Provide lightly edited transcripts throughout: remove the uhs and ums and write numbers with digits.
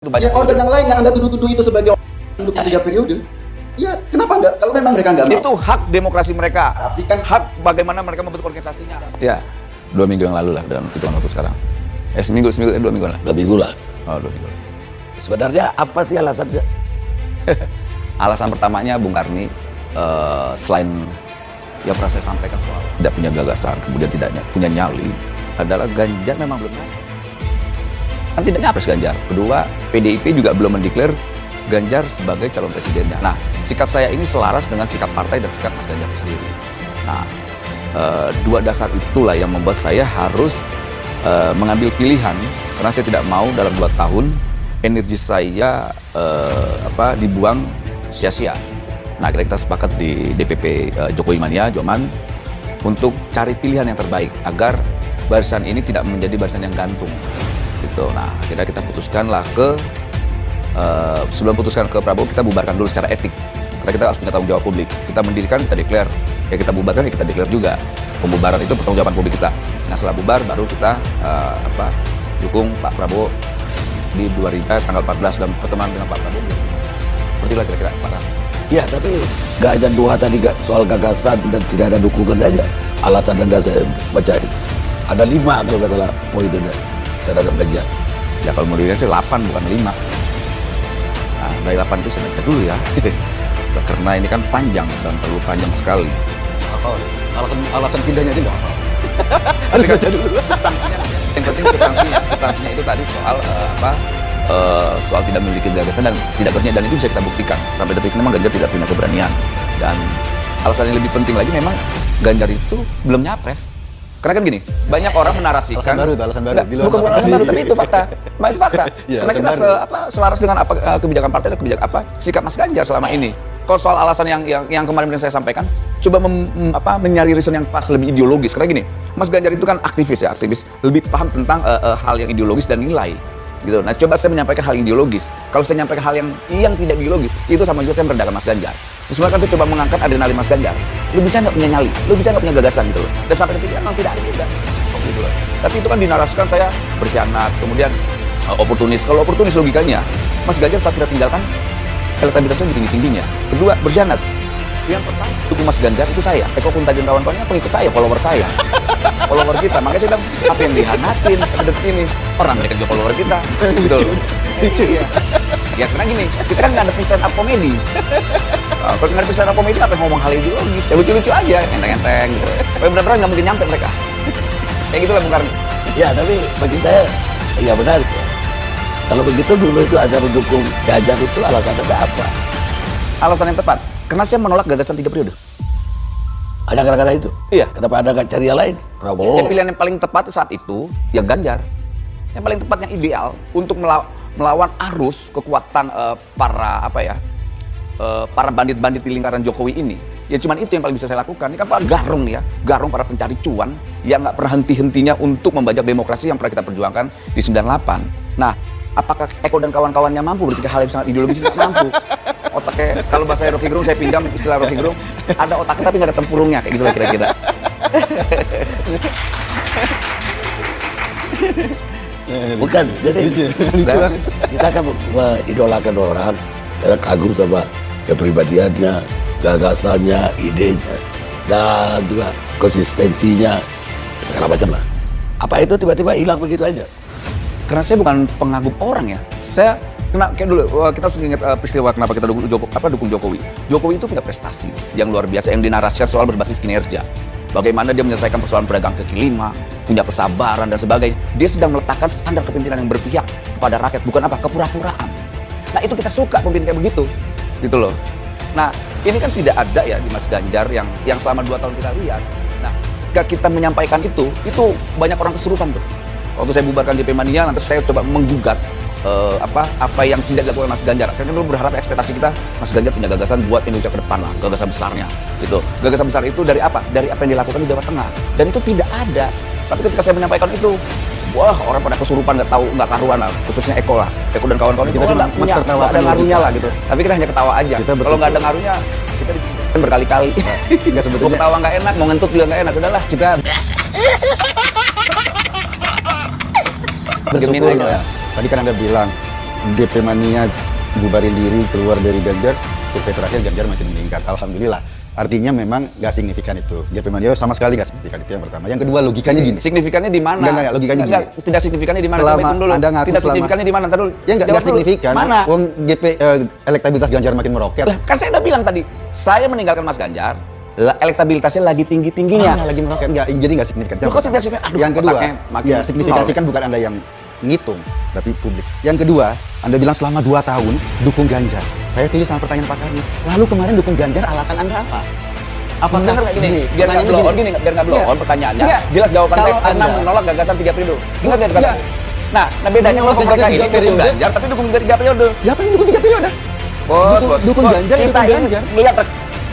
Itu banyak. Ya, organ yang lain yang Anda tuduh-tuduh itu sebagai orang yang mendukung 3 periode. Ya, kenapa enggak? Kalau memang mereka enggak mau. Itu hak demokrasi mereka. Tapi kan Hak bagaimana mereka membentuk organisasinya. Ya, 2 minggu yang lalu lah dalam hitungan waktu sekarang. Seminggu, 2 minggu lah. 2 minggu lah. Oh, 2 minggu. Sebenarnya apa sih alasannya? Alasan pertamanya Bung Karni, selain yang pernah saya sampaikan soal tidak punya gagasan, kemudian tidak punya nyali, adalah Ganjar memang belum nyapres. Kan tidak nyapres Ganjar. Kedua, PDIP juga belum mendeklar Ganjar sebagai calon presidennya. Nah, sikap saya ini selaras dengan sikap partai dan sikap Mas Ganjar itu sendiri. Nah, dua dasar itulah yang membuat saya harus mengambil pilihan, karena saya tidak mau dalam 2 tahun energi saya dibuang sia-sia. Nah, kita sepakat di DPP Jokowi Mania, Joman, untuk cari pilihan yang terbaik agar barisan ini tidak menjadi barisan yang gantung. Gitu. Nah, akhirnya kita putuskanlah sebelum putuskan ke Prabowo, kita bubarkan dulu secara etik. Karena kita harus punya tanggung jawab publik. Kita mendirikan, kita declare. Ya kita bubarkan, ya kita declare juga. Pembubaran itu pertanggungjawaban publik kita. Nah, setelah bubar, baru kita dukung Pak Prabowo di tanggal 14 dalam pertemuan dengan Pak Prabowo. Seperti itulah kira-kira, Pak. Ya, tapi nggak hanya 2 tadi soal gagasan dan tidak ada dukungan aja. Alasan Anda saya bacain. Ada 5 kalau nggak salah poinnya terhadap Ganjar. Ya kalau mau dilihat sih 8 bukan 5. Nah, dari 8 itu saya baca dulu ya. Karena ini kan panjang dan terlalu panjang sekali. apa? Alasan pindahnya aja enggak apa. Harus baca dulu. Substansinya, yang penting substansinya itu tadi soal soal tidak memiliki gagasan dan tidak berniat, dan itu bisa kita buktikan. Sampai detik ini memang Ganjar tidak punya keberanian. Dan alasan yang lebih penting lagi memang Ganjar itu belum nyapres. Karena kan gini, banyak orang menarasikan Alasan baru. bukan alasan baru, tapi itu fakta. Itu fakta. Iya, Karena kita selaras dengan kebijakan partai dan kebijakan sikap Mas Ganjar selama ini. Kalau soal alasan yang kemarin saya sampaikan, coba mencari reason yang pas, lebih ideologis. Karena gini, Mas Ganjar itu kan aktivis, lebih paham tentang hal yang ideologis dan nilai. Gitu. Nah, coba saya menyampaikan hal ideologis. Kalau saya menyampaikan hal yang tidak ideologis, itu sama juga saya merendahkan Mas Ganjar. Terus kan saya coba mengangkat adrenalin Mas Ganjar. Lu bisa nggak punya nyali? Lu bisa nggak punya gagasan gitu loh. Dan sampai detik ini memang tidak ada juga. Gitu loh. Tapi itu kan dinarasikan saya berkhianat, kemudian oportunis. Kalau oportunis logikanya, Mas Ganjar saat kita tinggalkan, elektabilitasnya tinggi-tingginya. Kedua, berkhianat. Yang pertama, dukung Mas Ganjar itu saya. Eko Kunta dan kawan-kawannya pengikut saya, follower saya. Follower kita. Makanya saya bilang, apa yang dihanatin sampai detik ini? Orang mereka juga follower kita. Gitu loh. Iya. Ya karena gini, kita kan nggak ada stand up komedi. Kalau nggak ada stand up komedi, apa yang ngomong hal ideologis? Ya lucu-lucu aja, enteng-enteng gitu. Tapi benar-benar nggak mungkin nyampe mereka. Kayak gitu lah Bung Karni. Ya, tapi bagi saya, ya benar. Kalau begitu dulu itu ada mendukung Ganjar itu alasannya apa? Alasan yang tepat, karena saya menolak gagasan 3 periode. Ada gara-gara itu? Iya. Kenapa Anda nggak cari yang lain? Prabowo. Pilihan yang paling tepat saat itu, ya Ganjar. Yang paling tepat, yang ideal untuk melawan arus kekuatan para bandit-bandit di lingkaran Jokowi ini. Ya cuman itu yang paling bisa saya lakukan. Ini kan Pak Garung ya, Garung para pencari cuan yang nggak pernah henti-hentinya untuk membajak demokrasi yang pernah kita perjuangkan di 98. Nah, apakah Eko dan kawan-kawannya mampu bertiga hal yang sangat ideologis? Tidak mampu. Otaknya, kalau bahasa Rocky Gerung, saya pinjam istilah Rocky Gerung, ada otaknya tapi nggak ada tempurungnya, kayak gitu lah kira-kira. Bukan, jadi kita kan mengidolakan orang, kita kagum sama kepribadiannya, gagasannya, idenya, dan juga konsistensinya, segala macam lah. Apa itu tiba-tiba hilang begitu aja? Karena saya bukan pengagum orang ya. Saya kayak dulu kita harus ingat peristiwa kenapa kita dukung Jokowi. Jokowi itu punya prestasi yang luar biasa yang dinarasikan soal berbasis kinerja. Bagaimana dia menyelesaikan persoalan pedagang kaki lima, punya kesabaran dan sebagainya. Dia sedang meletakkan standar kepemimpinan yang berpihak kepada rakyat, bukan kepura-puraan. Nah, itu kita suka pemimpin kayak begitu. Gitu loh. Nah, ini kan tidak ada ya di Mas Ganjar yang selama 2 tahun kita lihat. Nah, ketika kita menyampaikan itu banyak orang kesurupan tuh. Waktu saya bubarkan JP Mania, nanti saya coba menggugat apa yang tidak dilakukan Mas Ganjar. Karena kita berharap ekspektasi kita, Mas Ganjar punya gagasan buat Indonesia ke depan lah, gagasan besarnya. Gitu. Gagasan besar itu dari apa? Dari apa yang dilakukan di Jawa Tengah. Dan itu tidak ada. Tapi ketika saya menyampaikan itu, wah orang pada kesurupan, nggak karuan lah, khususnya Eko lah, Eko dan kawan-kawan itu nggak ada ngaruhnya lah gitu. Tapi kita hanya ketawa aja. Kalau nggak ada ngaruhnya, kita dibikin berkali-kali. Mau ketawa nggak enak, mau ngentut juga nggak enak, udahlah. Kita Bersyukur aja. Tadi kan Anda bilang DP Mania bubarin diri keluar dari Ganjar, survei terakhir Ganjar makin meningkat. Alhamdulillah. Artinya memang nggak signifikan itu. DP Mania sama sekali nggak signifikan, itu yang pertama. Yang kedua logikanya gini. Signifikannya di mana? Enggak, logikanya gini. Tidak signifikannya di mana? Selama Coba hitung dulu. Anda ngaku tidak selama- signifikannya di mana? Ntar dulu. Ya nggak Jawab dulu. signifikan. Mana? Wong elektabilitas Ganjar makin meroket. Lah, kan saya udah bilang tadi, saya meninggalkan Mas Ganjar, elektabilitasnya lagi tinggi-tingginya. Lagi meroket nggak, jadi nggak signifikan. Lu kok tidak signifikan? Aduh, Yang kedua, otaknya makin ya signifikasi nol. kan bukan Anda yang ngitung, tapi publik. Yang kedua, Anda bilang selama 2 tahun dukung Ganjar. Saya setuju sama pertanyaan Pak Karni. Lalu kemarin dukung Ganjar, alasan Anda apa? Apakah Bener nggak gini? Biar nggak blow on gini, biar nggak blow on pertanyaannya. Enggak. Jelas jawaban Kalau saya karena Anda- menolak gagasan 3 periode. Ingat ya Iya. kata. Nah, bedanya Menolak kalau mereka gagasan ini 3 dukung periode. Ganjar tapi dukung 3 periode. Siapa yang dukung 3 periode? Dukung Ganjar, kita dukung ini Ganjar. lihat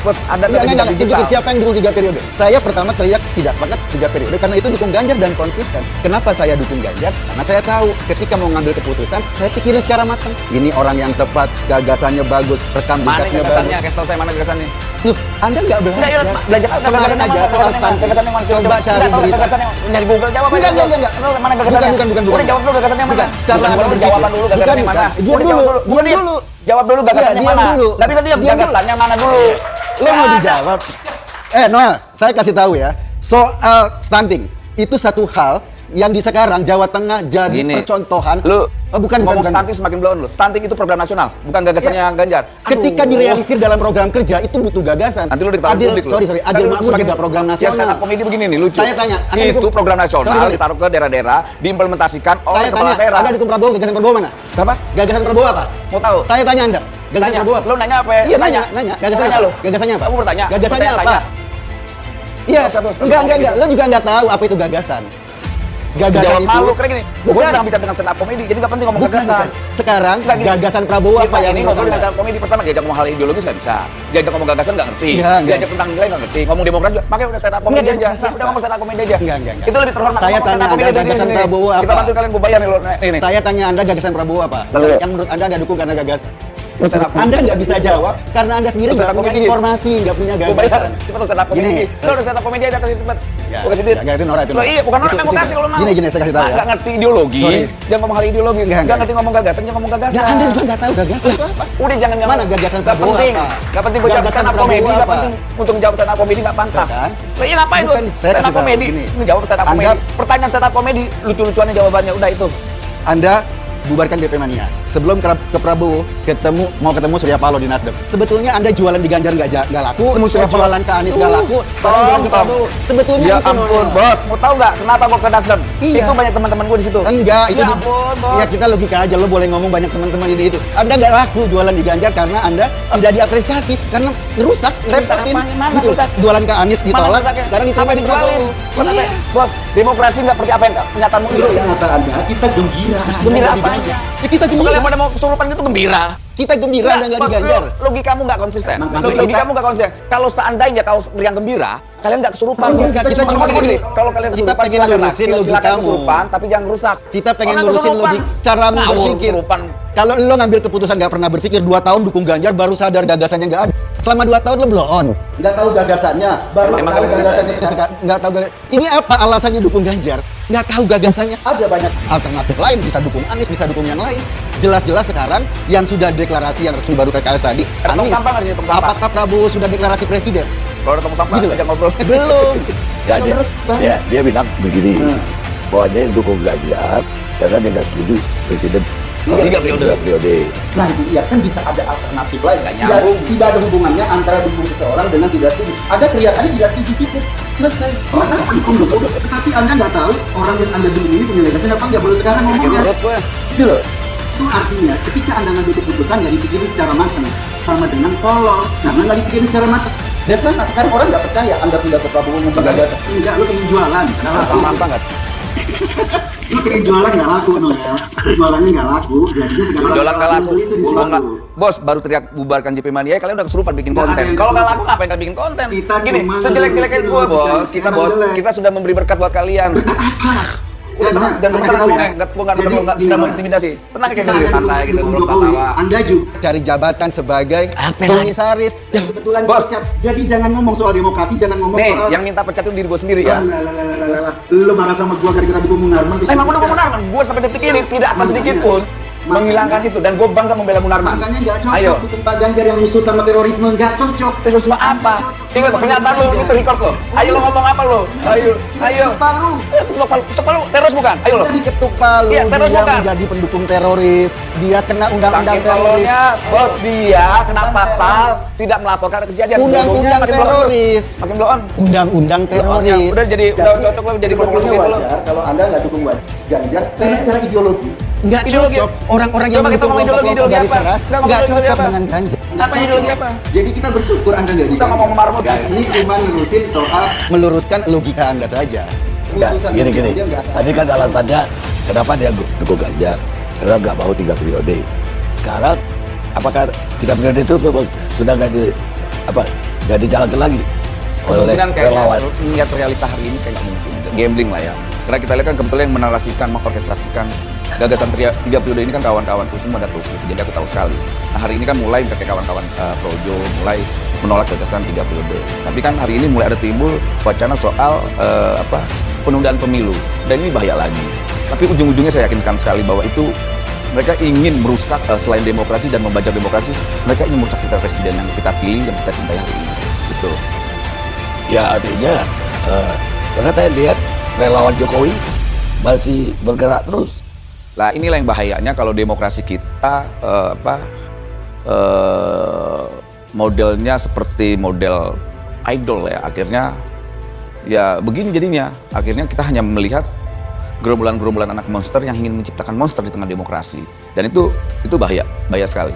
bos ada Enggak, digital. siapa yang dukung 3 periode? Saya pertama teriak tidak sepakat 3 periode karena itu dukung Ganjar dan konsisten. Kenapa saya dukung Ganjar? Karena saya tahu ketika mau ngambil keputusan, saya pikirin secara matang. Ini orang yang tepat, gagasannya bagus, rekam Mana jejaknya gagasannya? bagus. Kasih tahu saya mana gagasannya. Loh, Anda nggak belajar? Enggak, ya, belajar Kemarin aja soal stunting. Coba cari berita. gagasannya nyari Google jawab aja. Enggak. Mana gagasannya? Bukan. Udah jawab dulu gagasannya mana? Cara Bukan, Anda berpikir. jawaban dulu gagasannya Bukan. mana? Diam Udah jawab dulu. dulu. Bukan Diam diam. dulu. Jawab dulu gagasannya Diam mana? dulu. Enggak bisa diam. Diam dulu. Gagasannya mana dulu? Lo mau Nggak ada. dijawab? Noel, saya kasih tahu ya. Soal stunting, itu satu hal yang di sekarang Jawa Tengah jadi Gini, percontohan. Lu bukan. stunting semakin blow on lu. Stunting itu program nasional, bukan gagasannya Ganjar. Aduh. Ketika direalisir dalam program kerja itu butuh gagasan. Nanti lu ditaruh Adil, publik lu. sorry, Adil Makmur juga program Ya stand nasional. up comedy begini nih lucu. Saya tanya, Anda itu dukung- program nasional Sorry. ditaruh ke daerah-daerah, diimplementasikan oleh Saya kepala tanya, daerah. Anda dukung Prabowo, gagasan Prabowo mana? Apa? Gagasan Prabowo apa? Mau tahu? Saya tanya Anda, gagasan Tanya. Prabowo. Lu nanya apa ya? Iya, nanya. Gagasannya Tanya apa? lu. Gagasannya apa? Kamu bertanya. Gagasannya Bertanya, apa? Iya, Nggak usah, bos. enggak. Lo juga enggak tahu apa itu gagasan. Gagasan Jawab itu malu kayak gini. Gue Bukan. sedang bicara dengan stand up comedy, jadi nggak penting ngomong Bukan. gagasan. Sekarang Nggak, gini. gagasan Prabowo apa Kita yang ini menurut ngobrol dengan Anda? stand up comedy pertama diajak ngomong hal ideologis nggak bisa. Diajak ngomong gagasan nggak ngerti. Iya, enggak. Diajak tentang nilai nggak ngerti. Ngomong demokrat juga. Makanya udah stand up comedy Enggak, aja. demokrasi Udah ngomong stand up comedy aja. Enggak. Itu lebih terhormat. Saya Ngomong stand tanya up comedy Anda dari gagasan sini. Prabowo Kita apa? bantu kalian gue bayar nih lo. Ini. Saya tanya Anda gagasan Prabowo apa? Lalu. Yang menurut Anda dukung karena gagasan. Stand up Anda nggak bisa jawab karena Anda sendiri Stand nggak up punya comedy. informasi, nggak punya Gue bayar. gagasan. Cepet lo stand up comedy. Gini, Lo udah stand up comedy aja atas cepet. Ya, Gue kasih duit. ya, itu Nora, itu Lo Nora. iya, bukan orang Itu- yang gue itu- kasih kalau mau. Gini, saya kasih tahu ya. Nggak ngerti ideologi. Sorry. Jangan ngomong hal ideologis. Enggak. Nggak ngerti ngomong gagasan, jangan ngomong gagasan. Nah, Anda juga nggak tahu gagasan itu apa. Udah jangan Mana gagasan Nggak Prabowo penting. apa? Nggak penting gue jawab Gagasan stand up Prabowo comedy. Nggak apa? penting untuk jawab stand up comedy nggak pantas. Kan? Lo iya ngapain lu? Bukan, saya Stand kasih up tahu, comedy. gini. Ngejawab stand up comedy. Anda- Pertanyaan stand up comedy lucu-lucuannya jawabannya udah itu. Anda bubarkan DP Mania. Sebelum ke Prabowo, mau ketemu Surya Paloh di Nasdem. Sebetulnya Anda jualan di Ganjar nggak laku, Ketemu Surya Paloh. jualan ke Anies nggak laku, sekarang jualan ke Prabowo. Sebetulnya Ya itu ampun, Noel. bos. Mau tahu nggak kenapa gue ke Nasdem? Iya. Itu banyak teman-teman gue di situ. Enggak, itu Ya ampun, bos. ya kita logika aja, lo boleh ngomong banyak teman-teman ini itu. Anda nggak laku jualan di Ganjar karena Anda tidak diapresiasi karena rusak. Rusak apanya? Mana Gitu. rusak? Jualan ke Anies ditolak, sekarang itu apa dijualin? Iya. Bos, demokrasi nggak percaya apa yang kenyataanmu itu ya. Kenyataannya kita gembira. Gembira Anda di apanya? Ganjar. Ya, kita Bukan gembira. yang pada mau kesurupan gitu gembira. Kita gembira Anda nggak di Bos, Ganjar. logikamu nggak konsisten. Makanya Logikamu nggak konsisten. Kalau seandainya kau yang gembira, kalian nggak kesurupan. Enggak, kita cuma gini. Kalau kalian kita kesurupan, pengen silakan, lurusin silakan logikamu. kesurupan, tapi jangan rusak. Kita pengen Orang lurusin kesurupan, caramu ngawur berpikir. kesurupan. Kalau lo ngambil keputusan nggak pernah berpikir 2 tahun dukung Ganjar baru sadar gagasannya nggak ada. Selama 2 tahun lo blow on. Nggak tahu gagasannya. Baru Emang tahu gagasannya gagasannya sekarang. Nggak tahu Ini apa alasannya dukung Ganjar? Nggak tahu gagasannya. Ada banyak alternatif lain, bisa dukung Anies, bisa dukung yang lain. Jelas-jelas sekarang yang sudah deklarasi yang resmi baru PKS tadi. Ada tong Anies. sampah nggak di situ, tong sampah? Apakah Prabowo sudah deklarasi presiden? Kalau ada temu sampah, Gitu loh. ajak ngobrol. Belum. Ya, dia bilang begini, bahwa dia dukung Ganjar karena dia nggak setuju presiden 3 periode. 3 periode. Nah itu iya kan bisa ada alternatif lain. Nggak Tidak, nyambung. tidak ada hubungannya antara dukung seseorang dengan tidak setuju. Ada teriakannya tidak setuju cukup. Selesai. Maka dukung. Tapi Anda nggak tahu orang yang Anda dukung ini punya gagasan apa nggak, baru sekarang ngomongnya. Menurut gue, Gitu loh. Itu artinya ketika Anda ngambil keputusan nggak dipikirin secara matang. Sama dengan kolong. Karena nggak dipikirin secara matang. Dan sama sekarang orang nggak percaya Anda pindah ke Prabowo ngomong gagasan. Enggak, lu pengen jualan. Nggak laku. sampah nggak? Lu pengen jualan nggak laku, Noel. Jualannya nggak laku. Jadinya sekarang Jualan nggak laku. itu Gua nggak nggak- laku. Bos baru teriak bubarkan JP Mania, kalian udah kesurupan bikin Nggak ada konten. yang Kalau nggak laku kesurupan. ngapain kalian bikin konten? Kita Gini, cuma sejelek-jeleknya ngurusin gue bos, logika. kita Emang bos, jelek. kita sudah memberi berkat buat kalian. Udah tenang, dan saya tenang, tahu ya. gue nggak Jadi, sedang gini, mengintimidasi. Tenang kayak Kita gini, ada santai gitu, dukung ngobrol Jokowi. ketawa. Anda juga cari jabatan sebagai komisaris. Dan kebetulan Bos. dipecat. Jadi jangan ngomong soal demokrasi, jangan ngomong Nih, soal yang minta pecat itu diri gue sendiri ya. Lu marah sama gua gara-gara dukung Munarman. Emang udah gue Munarman, gue sampai detik ini tidak akan sedikit pun menghilangkan itu. Dan gue bangga membela Munarman. Makanya nggak cocok Ayo. dukung Pak Ganjar yang musuh sama terorisme, nggak cocok. Terorisme apa? Ingat pernyataan lo itu record lo. Ayo lo ngomong apa lo? Ayo. Palu. Ketuk palu teroris bukan? Ayo lo. Jadi ketuk palu, Iya, teroris dia bukan? menjadi pendukung teroris, dia kena undang-undang Saking teroris. tololnya, bos dia kena pasal tidak melaporkan kejadian. Undang-undang Makin blow on. teroris. Makin blow on. Undang-undang teroris. Udah jadi udah cocok lo jadi kelompok sebetulnya gitu lo. wajar kalau Anda nggak dukung Ganjar karena secara ideologi. Nggak Ideologi. cocok. Orang-orang yang Coba kita mendukung ngomong kelompok ideologi garis apa? keras Kita ngomong nggak ideologi cocok apa? dengan Ganjar. Apa ideologi apa? Jadi kita bersyukur Anda nggak Bisa ngomong marmut. Ini cuma nerusin soal meluruskan logika Anda saja. Enggak, gini. Tadi kan alasannya kenapa dia dukung Ganjar? Karena nggak mau 3 periode. Sekarang apakah 3 periode itu sudah nggak dijalankan lagi oleh Kemungkinan kayak relawan? melihat realita hari ini kayak nggak mungkin. Gambling lah ya. Karena kita lihat kan kebetulan yang menarasikan, mengorkestrasikan gagasan 3 periode ini kan kawan-kawanku semua ada tuh. Jadi aku tahu sekali. Nah hari ini kan mulai misalnya kawan-kawan Projo mulai menolak gagasan 3 periode. Tapi kan hari ini mulai ada timbul wacana soal penundaan pemilu. Dan ini bahaya lagi. Tapi ujung-ujungnya saya yakinkan sekali bahwa itu mereka ingin merusak selain demokrasi dan membajak demokrasi, mereka ingin merusak citra presiden yang kita pilih, yang kita cintai hari ini. Betul. Ya artinya karena saya lihat relawan Jokowi masih bergerak terus. Nah inilah yang bahayanya kalau demokrasi kita modelnya seperti model idol ya. Akhirnya ya begini jadinya. Akhirnya kita hanya melihat gerombolan-gerombolan anak monster yang ingin menciptakan monster di tengah demokrasi. Dan itu bahaya sekali.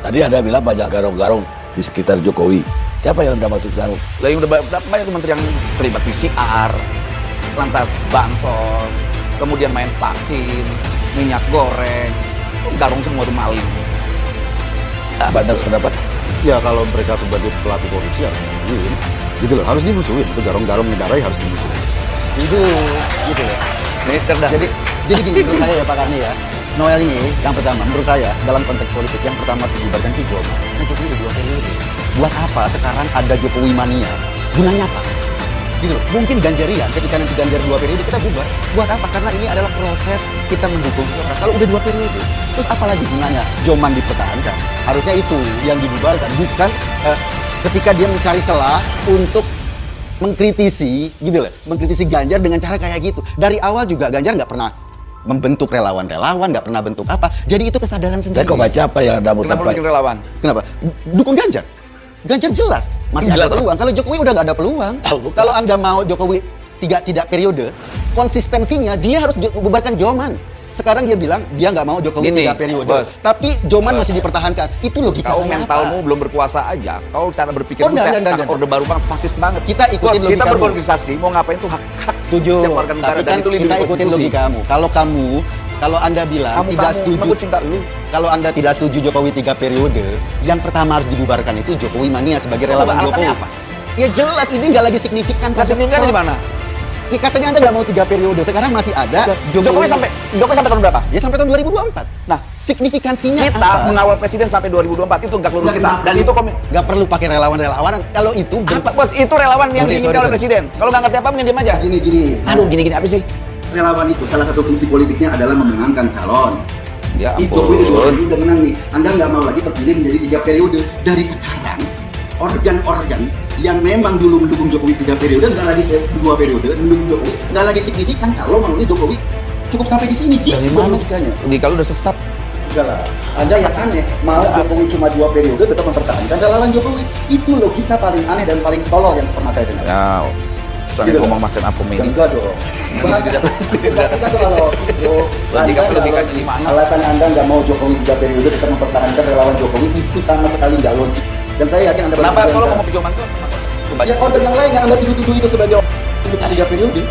Tadi ada bilang banyak garong-garong di sekitar Jokowi. Siapa yang udah masuk garong? Lah yang udah banyak menteri yang terlibat PCR, lantas bansos, kemudian main vaksin, minyak goreng, garung semua tuh maling. Badas pendapat. Ya kalau mereka sebagai pelaku korupsi harus dimusuhin, gitu loh, harus dimusuhin. Itu garong-garong negara harus dimusuhin. Itu, gitu loh. Ini cerdas. Jadi gini menurut saya ya Pak Karni ya, Noel ini yang pertama menurut saya dalam konteks politik yang pertama dibubarkan itu Jokowi. Nah Jokowi udah 2 periode. Buat apa sekarang ada Jokowi mania? Gunanya apa? Gitu loh. Mungkin Ganjarian ketika nanti Ganjar 2 periode kita bubar. Buat apa? Karena ini adalah proses kita mendukung orang. Kalau udah 2 periode, terus apa lagi gunanya? Joman dipertahankan. Harusnya itu yang dibubarkan, bukan ketika dia mencari celah untuk mengkritisi, gitu loh, mengkritisi Ganjar dengan cara kayak gitu. Dari awal juga Ganjar nggak pernah membentuk relawan-relawan, nggak pernah bentuk apa. Jadi itu kesadaran Saya sendiri. kok baca apa yang Anda mau Kenapa lu sampaikan? bikin relawan? Kenapa? Dukung Ganjar. Ganjar jelas masih Jelas, ada peluang. Kalau Jokowi udah nggak ada peluang. Kalau Anda mau Jokowi tidak periode, konsistensinya dia harus bubarkan Joman. Sekarang dia bilang dia nggak mau Jokowi Gini, 3 periode, Bos. tapi Joman masih dipertahankan. Itu logika Kau mentalmu belum berkuasa aja. Kau cara berpikir enggak. orde baru banget, fasis banget. Kita ikutin Bos, kita logikamu. berorganisasi, mau ngapain tuh hak Setuju, setiap warga negara. tapi Dan kan itu lindungi kita ikutin konstitusi. logikamu. Kalau Anda bilang tidak setuju, aku cinta lu. kalau Anda tidak setuju Jokowi 3 periode, yang pertama harus dibubarkan itu Jokowi mania sebagai relawan Alasannya Jokowi. apa? Ya jelas ini nggak lagi signifikan. Nggak signifikan di mana? Ya, katanya Anda nggak mau 3 periode, sekarang masih ada. Jokowi sampai tahun berapa? Ya sampai tahun 2024. Nah, Signifikansinya kita apa? mengawal presiden sampai 2024 itu gak lurus kita. Dan itu nggak perlu pakai relawan-relawan. Kalau itu apa bos? Itu relawan yang diinginkan oleh presiden. Kalau nggak ngerti apa, mending diam aja. Gini. Aduh, gini apa sih? Relawan itu salah satu fungsi politiknya adalah memenangkan calon. Ya Jokowi ampun. udah menang nih. Anda nggak mau lagi terpilih menjadi 3 periode. Dari sekarang, organ-organ yang memang dulu mendukung Jokowi 3 periode, nggak lagi 2 periode, mendukung Jokowi, nggak lagi signifikan kalau memilih Jokowi cukup sampai di sini. Dari Gitu mana? logikanya. Logika lu udah sesat. Enggak lah. Anda yang aneh, mau Jokowi cuma 2 periode tetap mempertahankan relawan Jokowi. Itu logika paling aneh dan paling tolol yang pernah saya dengar. Ya, soalnya Gitu ngomong Mas Apom ini. Enggak dong. Logika di mana? Alasan Anda nggak mau Jokowi 3 periode tetap mempertahankan relawan Jokowi itu sama sekali nggak logik. Dan saya yakin Anda Kenapa berpikir kalau yang ngomong pejoman tuh? ya organ yang lain yang Anda tuduh-tuduh itu sebagai untuk 3 periode.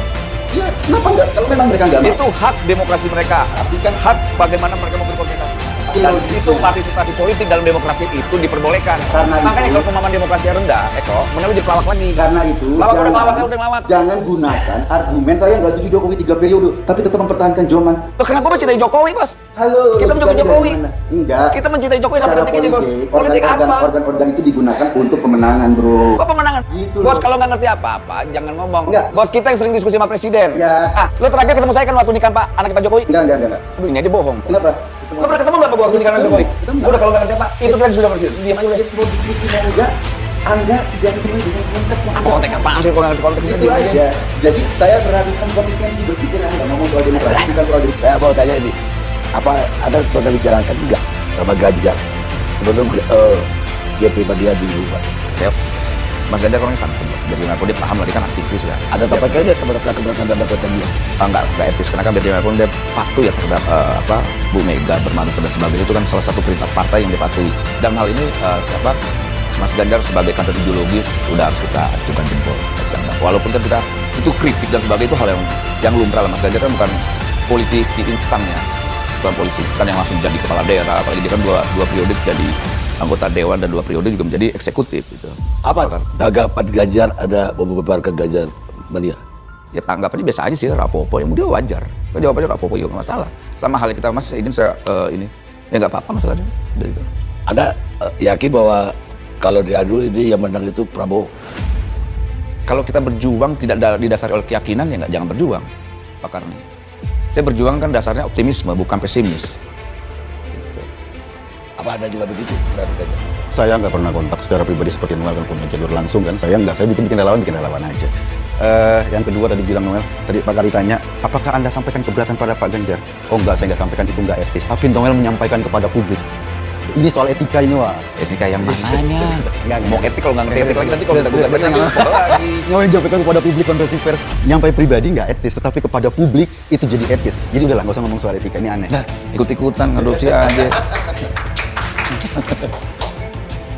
Ya, kenapa enggak? Kalau memang mereka nggak mau. Itu hak demokrasi mereka. Tapi kan Hak bagaimana mereka mau berkontestasi. Dan itu partisipasi politik dalam demokrasi itu diperbolehkan. Karena Makanya itu- kalau pemahaman demokrasi rendah, Eko, mana lu jadi pelawak lagi. karena itu Lawak udah ngelawak. jangan gunakan argumen saya nggak setuju Jokowi 3 periode tapi tetap mempertahankan Joman. Loh, kenapa lu cintai Jokowi, Bos? Halo, Kita mencintai logikanya Jokowi. dari mana? Enggak. Kita mencintai Jokowi sampai Secara detik ini, Bos. Politik organ-organ- apa? Organ-organ itu digunakan untuk pemenangan, bro. Kok pemenangan? Gitu Bos, loh. kalau nggak ngerti apa-apa, jangan ngomong. Enggak. Bos, kita yang sering diskusi sama presiden. Ya. Ah, lo terakhir ketemu saya kan waktu nikahan Pak, anak Pak Jokowi. Enggak. Aduh, ini aja bohong. Kenapa? Lo pernah ketemu nggak Pak waktu di kantor Jokowi? Udah kalau nggak ngerti apa, itu tadi sudah bersih. Diam aja udah. Mau diskusinya juga, Anda tidak ketemu dengan konteks yang Apa konteks apaan sih kalau nggak ngerti konteks itu aja. Jadi saya berharapkan konsistensi berpikir Anda ngomong soal demokrasi bukan soal demokrasi. Saya mau tanya ini, apa ada pernah bicarakan juga sama Ganjar sebelum dia pribadi di rumah? Mas Ganjar orangnya sangat tepat. Jadi Marco dia paham lah, dia kan aktivis ya. Ada tempat kayaknya keberatan dan kata dia. Nggak etis karena kan biar pun dia patuh ya terhadap Bu Mega bermanuver dan sebagainya, itu kan salah satu perintah partai yang dipatuhi. Dalam hal ini Mas Ganjar sebagai kader ideologis udah harus kita acungkan jempol. Walaupun kan kita itu kritik dan sebagainya itu hal yang lumrah lah. Mas Ganjar kan bukan politisi instan ya, bukan politisi instan yang langsung jadi kepala daerah. Apalagi dia kan dua periode jadi anggota dewan dan 2 periode juga menjadi eksekutif gitu. Apa tanggapan Ganjar ada membubarkan Ganjar mania? Ya tanggapannya biasa aja sih, rapopo yang dia wajar. Kan jawabannya rapopo juga nggak masalah. Sama halnya kita Mas ini saya ini ya nggak apa-apa masalahnya. Udah gitu. Anda yakin bahwa kalau diadu ini yang menang itu Prabowo? Kalau kita berjuang tidak didasari oleh keyakinan ya jangan berjuang, Pak Karni. Saya berjuang kan dasarnya optimisme bukan pesimis. Apa Anda juga begitu? Saya nggak pernah kontak secara pribadi seperti Noel kan punya jalur langsung kan. Saya nggak, saya bikin relawan aja. Yang kedua tadi bilang Noel, tadi Pak Kari tanya, apakah Anda sampaikan keberatan pada Pak Ganjar? Oh enggak, saya nggak sampaikan, itu nggak etis. Tapi Noel menyampaikan kepada publik. Ini soal etika ini, Wak. Etika yang mananya? Nggak. Mau etik kalau nggak ngerti etik lagi nanti kalau kita gugat lagi. Noel menyampaikan kepada publik konversi pers. Nyampai pribadi nggak etis, tetapi kepada publik itu jadi etis. Jadi udahlah, nggak usah ngomong soal etika, ini aneh. Nah, ikut-ikutan ngadopsi aja.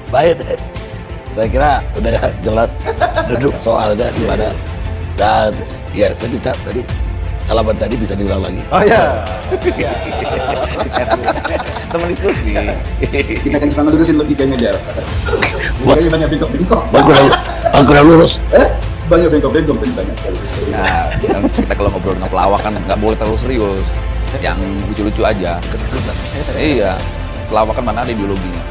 Baik, saya kira udah jelas duduk soalnya di mana. Dan ya saya minta tadi salaman tadi bisa diulang lagi. Oh ya. Teman diskusi. Kita kan cuma ngelurusin logikanya aja. Logikanya banyak bengkok-bengkok. Bangkuran lurus. Banyak bengkok-bengkok banyak. Nah, kan kita kalau ngobrol dengan pelawak kan nggak boleh terlalu serius. Yang lucu-lucu aja. Iya, pelawak kan mana ada ideologinya.